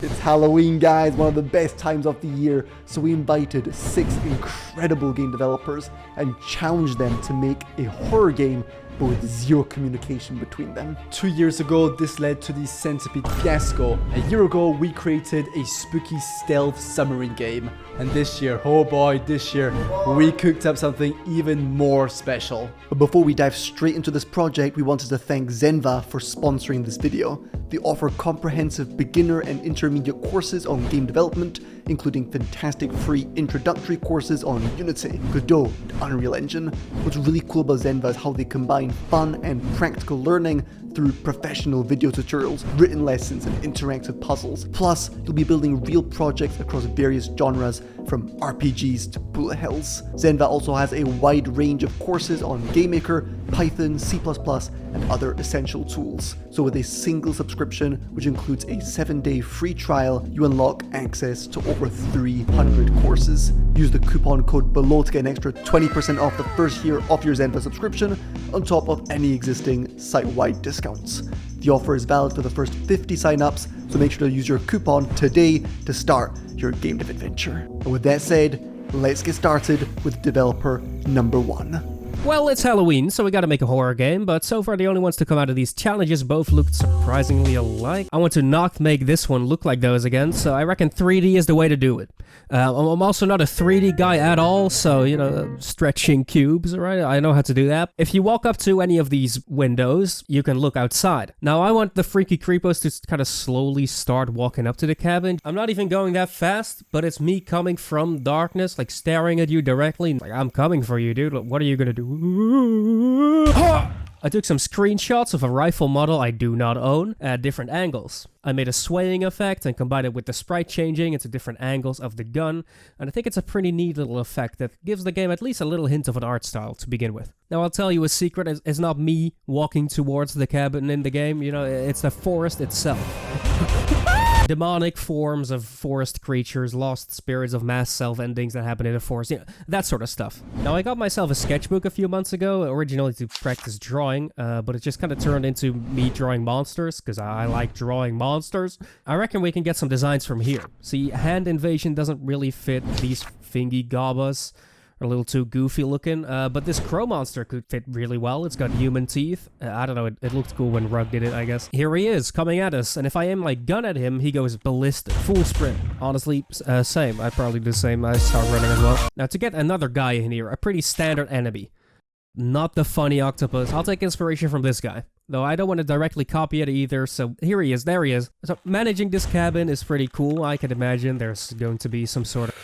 It's Halloween, guys, one of the best times of the year, so we invited 6 incredible game developers and challenged them to make a horror game but with zero communication between them. 2 years ago, this led to the Centipede fiasco. A year ago, we created a spooky stealth submarine game. And this year, oh boy, this year, we cooked up something even more special. But before we dive straight into this project, we wanted to thank Zenva for sponsoring this video. They offer comprehensive beginner and intermediate courses on game development, including fantastic free introductory courses on Unity, Godot, and Unreal Engine. What's really cool about Zenva is how they combine fun and practical learning through professional video tutorials, written lessons, and interactive puzzles. Plus, you'll be building real projects across various genres, from RPGs to bullet hells. Zenva also has a wide range of courses on GameMaker, Python, C++, and other essential tools. So with a single subscription, which includes a 7-day free trial, you unlock access to over 300 courses. Use the coupon code below to get an extra 20% off the first year of your Zenva subscription, on top of any existing site-wide discounts. The offer is valid for the first 50 signups, so make sure to use your coupon today to start your game dev adventure. And with that said, let's get started with developer number 1. Well, it's Halloween, so we gotta make a horror game, but so far the only ones to come out of these challenges both looked surprisingly alike. I want to not make this one look like those again, so I reckon 3D is the way to do it. I'm also not a 3D guy at all, so, you know, stretching cubes, right? I know how to do that. If you walk up to any of these windows, you can look outside. Now, I want the freaky creepos to kind of slowly start walking up to the cabin. I'm not even going that fast, but it's me coming from darkness, like staring at you directly. Like, I'm coming for you, dude. What are you gonna do? I took some screenshots of a rifle model I do not own at different angles. I made a swaying effect and combined it with the sprite changing into different angles of the gun, and I think it's a pretty neat little effect that gives the game at least a little hint of an art style to begin with. Now I'll tell you a secret, it's not me walking towards the cabin in the game, you know, it's the forest itself. Demonic forms of forest creatures, lost spirits of mass self-endings that happen in the forest, you know, that sort of stuff. Now, I got myself a sketchbook a few months ago, originally to practice drawing, but it just kind of turned into me drawing monsters, because I like drawing monsters. I reckon we can get some designs from here. See, hand invasion doesn't really fit these thingy gobas. A little too goofy looking, but this crow monster could fit really well. It's got human teeth. I don't know, it looked cool when Rug did it, I guess. Here he is, coming at us, and if I aim like gun at him, he goes ballistic. Full sprint. Honestly, same. I'd probably do the same. I start running as well. Now, to get another guy in here, a pretty standard enemy. Not the funny octopus. I'll take inspiration from this guy. Though I don't want to directly copy it either, so here he is, there he is. So managing this cabin is pretty cool. I can imagine there's going to be some sort of...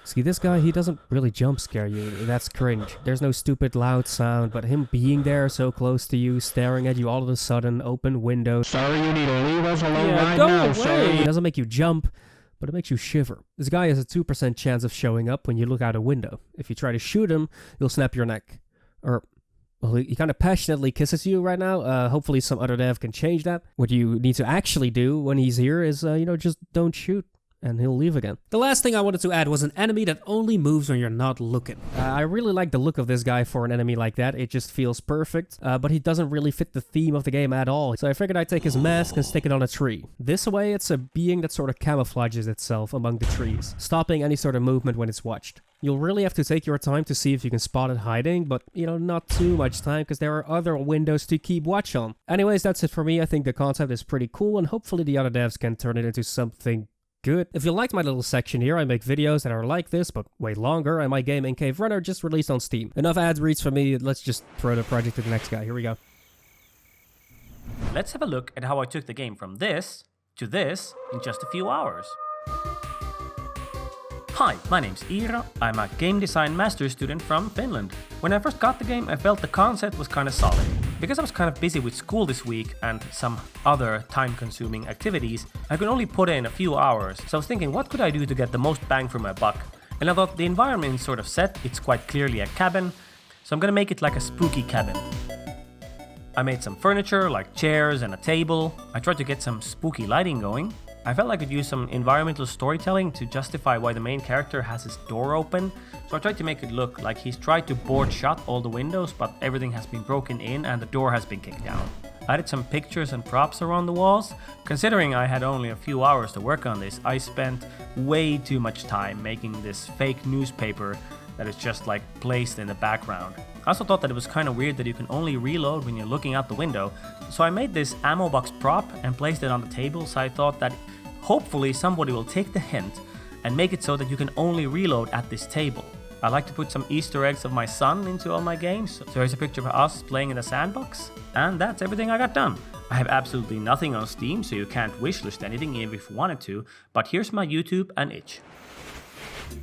See, this guy, he doesn't really jump scare you. That's cringe. There's no stupid loud sound, but him being there so close to you, staring at you all of a sudden, open window. Sorry, you need to leave us alone right now, away. It doesn't make you jump, but it makes you shiver. This guy has a 2% chance of showing up when you look out a window. If you try to shoot him, you'll snap your neck. Or... well, he kind of passionately kisses you right now. Hopefully some other dev can change that. What you need to actually do when he's here is, you know, just don't shoot. And he'll leave again. The last thing I wanted to add was an enemy that only moves when you're not looking. I really like the look of this guy for an enemy like that. It just feels perfect, but he doesn't really fit the theme of the game at all. So I figured I'd take his mask and stick it on a tree. This way, it's a being that sort of camouflages itself among the trees, stopping any sort of movement when it's watched. You'll really have to take your time to see if you can spot it hiding, but, you know, not too much time, because there are other windows to keep watch on. Anyways, that's it for me. I think the concept is pretty cool, and hopefully the other devs can turn it into something good. If you liked my little section here, I make videos that are like this, but way longer, and my game In Cave Runner just released on Steam. Enough ad reads for me, let's just throw the project to the next guy. Here we go. Let's have a look at how I took the game from this to this in just a few hours. Hi, my name's Iiro. I'm a game design master's student from Finland. When I first got the game, I felt the concept was kind of solid. Because I was kind of busy with school this week and some other time-consuming activities, I could only put in a few hours, so I was thinking, what could I do to get the most bang for my buck? And I thought the environment is sort of set, it's quite clearly a cabin, so I'm gonna make it like a spooky cabin. I made some furniture, like chairs and a table. I tried to get some spooky lighting going. I felt I could use some environmental storytelling to justify why the main character has his door open, so I tried to make it look like he's tried to board shut all the windows, but everything has been broken in and the door has been kicked down. I added some pictures and props around the walls. Considering I had only a few hours to work on this, I spent way too much time making this fake newspaper that is just like placed in the background. I also thought that it was kind of weird that you can only reload when you're looking out the window, so I made this ammo box prop and placed it on the table, so I thought that hopefully somebody will take the hint and make it so that you can only reload at this table. I like to put some Easter eggs of my son into all my games, so here's a picture of us playing in the sandbox, and that's everything I got done. I have absolutely nothing on Steam, so you can't wishlist anything even if you wanted to, but here's my YouTube and itch.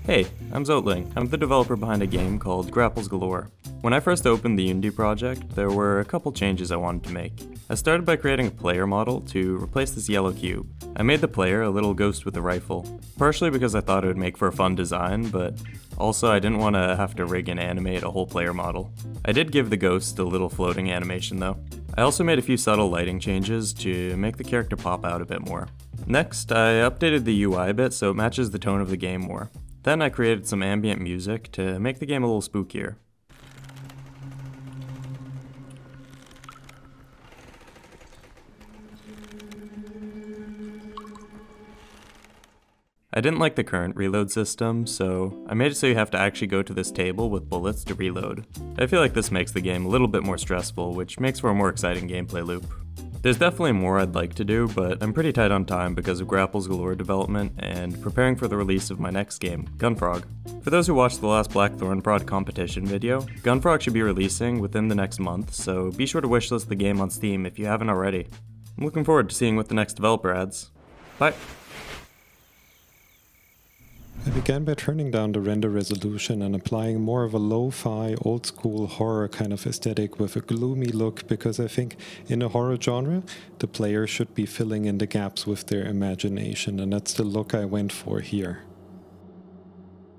Hey, I'm Zoteling. I'm the developer behind a game called Grapples Galore. When I first opened the Unity project, there were a couple changes I wanted to make. I started by creating a player model to replace this yellow cube. I made the player a little ghost with a rifle, partially because I thought it would make for a fun design, but also I didn't want to have to rig and animate a whole player model. I did give the ghost a little floating animation though. I also made a few subtle lighting changes to make the character pop out a bit more. Next, I updated the UI a bit so it matches the tone of the game more. Then I created some ambient music to make the game a little spookier. I didn't like the current reload system, so I made it so you have to actually go to this table with bullets to reload. I feel like this makes the game a little bit more stressful, which makes for a more exciting gameplay loop. There's definitely more I'd like to do, but I'm pretty tight on time because of Grapples Galore development and preparing for the release of my next game, Gunfrog. For those who watched the last Blackthornprod competition video, Gunfrog should be releasing within the next month, so be sure to wishlist the game on Steam if you haven't already. I'm looking forward to seeing what the next developer adds. Bye! I began by turning down the render resolution and applying more of a lo-fi, old-school horror kind of aesthetic with a gloomy look because I think in a horror genre, the player should be filling in the gaps with their imagination, and that's the look I went for here.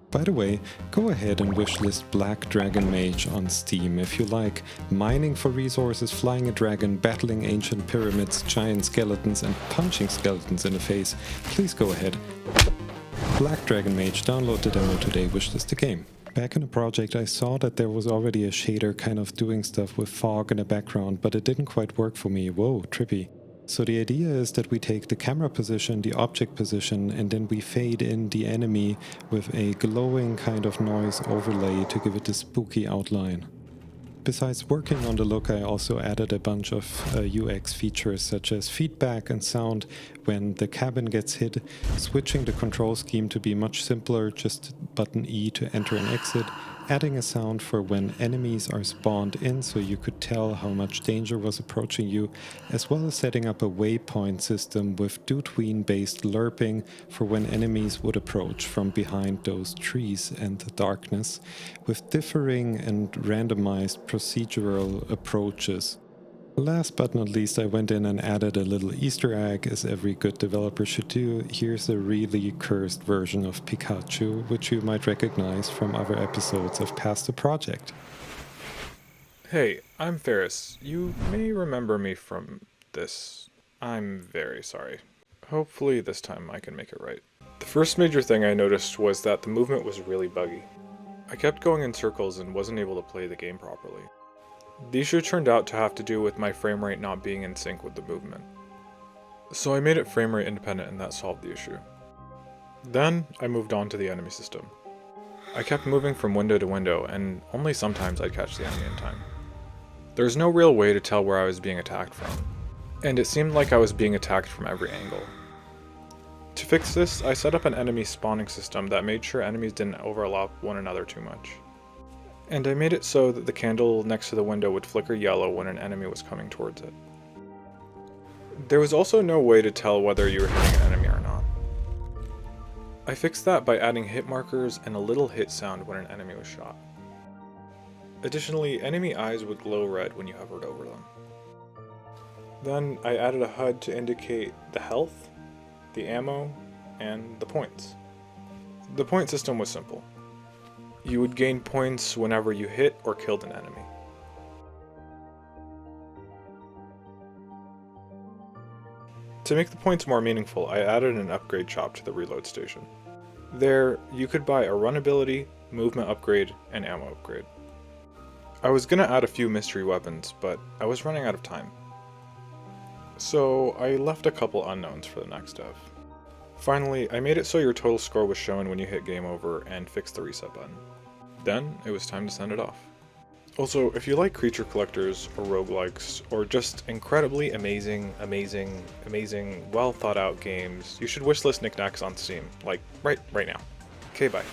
By the way, go ahead and wishlist Black Dragon Mage on Steam if you like mining for resources, flying a dragon, battling ancient pyramids, giant skeletons, and punching skeletons in the face. Please go ahead. Black Dragon Mage, download the demo today, wishlist the game. Back in the project I saw that there was already a shader kind of doing stuff with fog in the background, but it didn't quite work for me. Whoa, trippy. So the idea is that we take the camera position, the object position, and then we fade in the enemy with a glowing kind of noise overlay to give it a spooky outline. Besides working on the look, I also added a bunch of UX features such as feedback and sound when the cabin gets hit, switching the control scheme to be much simpler, just button E to enter and exit, adding a sound for when enemies are spawned in so you could tell how much danger was approaching you, as well as setting up a waypoint system with Dutween-based lerping for when enemies would approach from behind those trees and the darkness, with differing and randomized procedural approaches. Last but not least, I went in and added a little Easter egg, as every good developer should do. Here's a really cursed version of Pikachu, which you might recognize from other episodes of Past the Project. Hey, I'm Ferris. You may remember me from this. I'm very sorry. Hopefully this time I can make it right. The first major thing I noticed was that the movement was really buggy. I kept going in circles and wasn't able to play the game properly. The issue turned out to have to do with my frame rate not being in sync with the movement. So I made it frame rate independent and that solved the issue. Then I moved on to the enemy system. I kept moving from window to window and only sometimes I'd catch the enemy in time. There was no real way to tell where I was being attacked from, and it seemed like I was being attacked from every angle. To fix this, I set up an enemy spawning system that made sure enemies didn't overlap one another too much. And I made it so that the candle next to the window would flicker yellow when an enemy was coming towards it. There was also no way to tell whether you were hitting an enemy or not. I fixed that by adding hit markers and a little hit sound when an enemy was shot. Additionally, enemy eyes would glow red when you hovered over them. Then I added a HUD to indicate the health, the ammo, and the points. The point system was simple. You would gain points whenever you hit or killed an enemy. To make the points more meaningful, I added an upgrade shop to the reload station. There, you could buy a run ability, movement upgrade, and ammo upgrade. I was gonna add a few mystery weapons, but I was running out of time. So I left a couple unknowns for the next dev. Finally, I made it so your total score was shown when you hit game over and fixed the reset button. Then, it was time to send it off. Also, if you like creature collectors or roguelikes, or just incredibly amazing, well thought out games, you should wishlist Knickknacks on Steam, like right now. Okay, bye.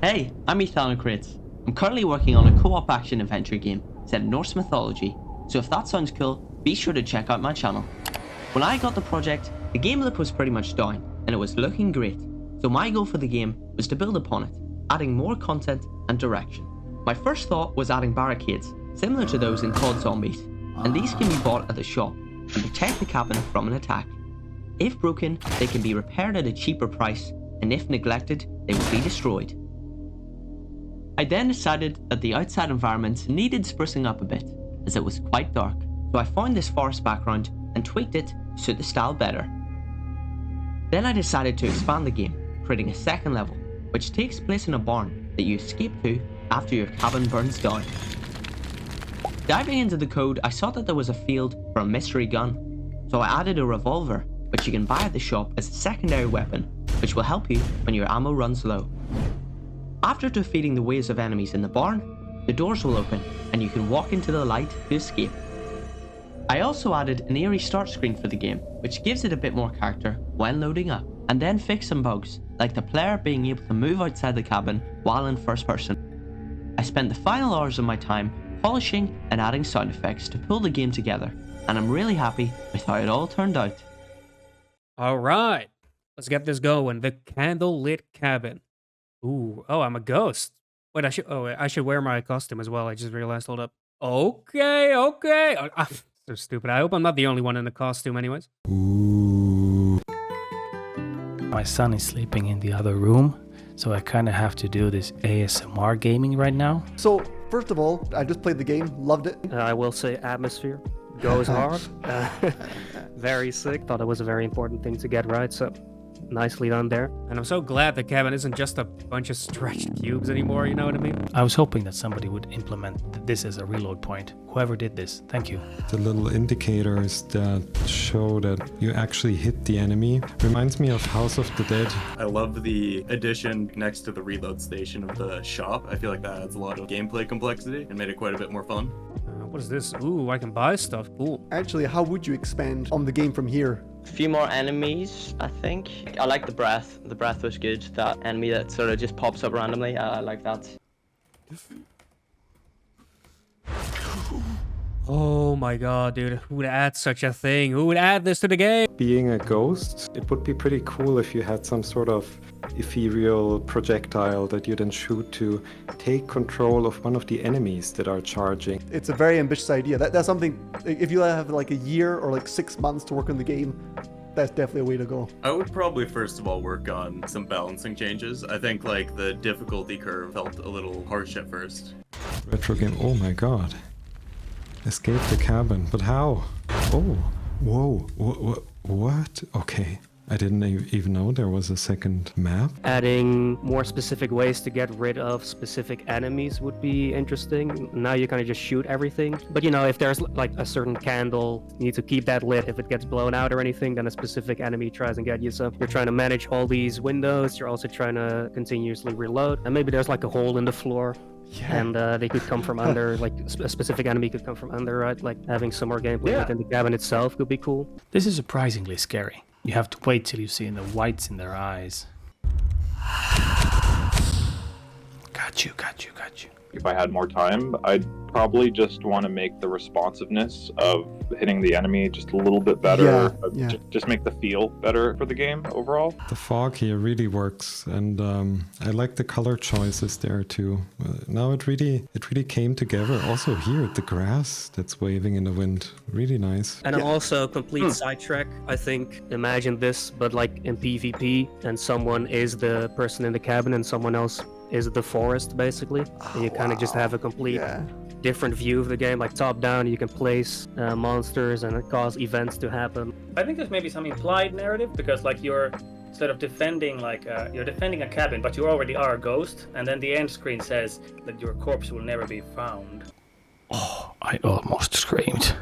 Hey, I'm Ethano Creates. I'm currently working on a co-op action adventure game set in Norse mythology, so if that sounds cool, be sure to check out my channel. When I got the project, the game loop was pretty much down, and it was looking great, so my goal for the game was to build upon it, adding more content and direction. My first thought was adding barricades, similar to those in COD Zombies, and these can be bought at the shop and protect the cabin from an attack. If broken, they can be repaired at a cheaper price, and if neglected, they will be destroyed. I then decided that the outside environment needed sprucing up a bit, as it was quite dark, so I found this forest background and tweaked it to suit the style better. Then I decided to expand the game, creating a second level, which takes place in a barn that you escape to after your cabin burns down. Diving into the code, I saw that there was a field for a mystery gun, so I added a revolver, which you can buy at the shop as a secondary weapon, which will help you when your ammo runs low. After defeating the waves of enemies in the barn, the doors will open and you can walk into the light to escape. I also added an eerie start screen for the game, which gives it a bit more character when loading up, and then fixed some bugs, like the player being able to move outside the cabin while in first person. I spent the final hours of my time polishing and adding sound effects to pull the game together, and I'm really happy with how it all turned out. Alright, let's get this going. The candlelit cabin. Ooh, oh, I'm a ghost. Wait, I should wear my costume as well. I just realized, hold up. Okay. So stupid. I hope I'm not the only one in the costume anyways. My son is sleeping in the other room, so I kind of have to do this ASMR gaming right now. So, first of all, I just played the game, loved it. I will say atmosphere goes hard. Very sick. Thought it was a very important thing to get right, so nicely done there. And I'm so glad the cabin isn't just a bunch of stretched cubes anymore, you know what I mean? I was hoping that somebody would implement this as a reload point. Whoever did this, thank you. The little indicators that show that you actually hit the enemy reminds me of House of the Dead. I love the addition next to the reload station of the shop. I feel like that adds a lot of gameplay complexity and made it quite a bit more fun. What is this? Ooh, I can buy stuff. Cool. Actually, how would you expand on the game from here? A few more enemies, I think. I like the breath. The breath was good. That enemy that sort of just pops up randomly, I like that. Oh my god, dude. Who would add such a thing? Who would add this to the game? Being a ghost, it would be pretty cool if you had some sort of ethereal projectile that you then shoot to take control of one of the enemies that are charging. It's a very ambitious idea. That's something, if you have like a year or like 6 months to work on the game, that's definitely a way to go. I would probably first of all work on some balancing changes. I think like the difficulty curve felt a little harsh at first. Retro game, oh my god. Escape the cabin, but how? Oh, whoa, what? Okay. I didn't even know there was a second map. Adding more specific ways to get rid of specific enemies would be interesting. Now you kind of just shoot everything. But you know, if there's like a certain candle, you need to keep that lit. If it gets blown out or anything, then a specific enemy tries and get you. So you're trying to manage all these windows. You're also trying to continuously reload. And maybe there's like a hole in the floor. Yeah. And they could come from under, like a specific enemy could come from under, right? Like having some more gameplay within the cabin itself could be cool. This is surprisingly scary. You have to wait till you see the whites in their eyes. Got you. If I had more time, I'd probably just want to make the responsiveness of hitting the enemy just a little bit better. Just make the feel better for the game overall. The fog here really works, and I like the color choices there too. Now it really came together. Also here, the grass that's waving in the wind, really nice. And also complete sidetrack. I think imagine this, but like in PvP, and someone is the person in the cabin, and someone else is the forest, basically. And you kind of just have a complete different view of the game, like top down. You can place monsters and cause events to happen. I think there's maybe some implied narrative, because like you're sort of defending, like you're defending a cabin, but you already are a ghost, and then the end screen says that your corpse will never be found. Oh, I almost screamed.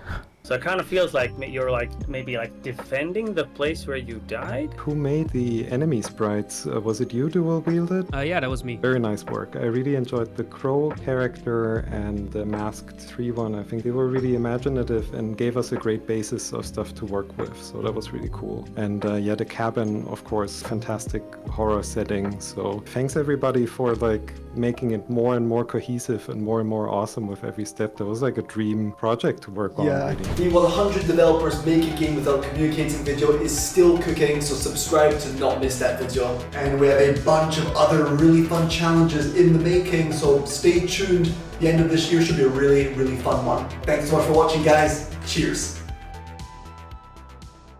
So it kind of feels like you're like maybe like defending the place where you died. Who made the enemy sprites? Was it you, DualWielded? Yeah, that was me. Very nice work. I really enjoyed the crow character and the masked 3-1. I think they were really imaginative and gave us a great basis of stuff to work with. So that was really cool. And yeah, the cabin, of course, fantastic horror setting. So thanks everybody for like making it more and more cohesive and more awesome with every step. That was like a dream project to work on. Really. The 100 developers make a game without communicating video is still cooking, so subscribe to not miss that video. And we have a bunch of other really fun challenges in the making, so stay tuned. The end of this year should be a really fun one. Thanks so much for watching, guys. Cheers.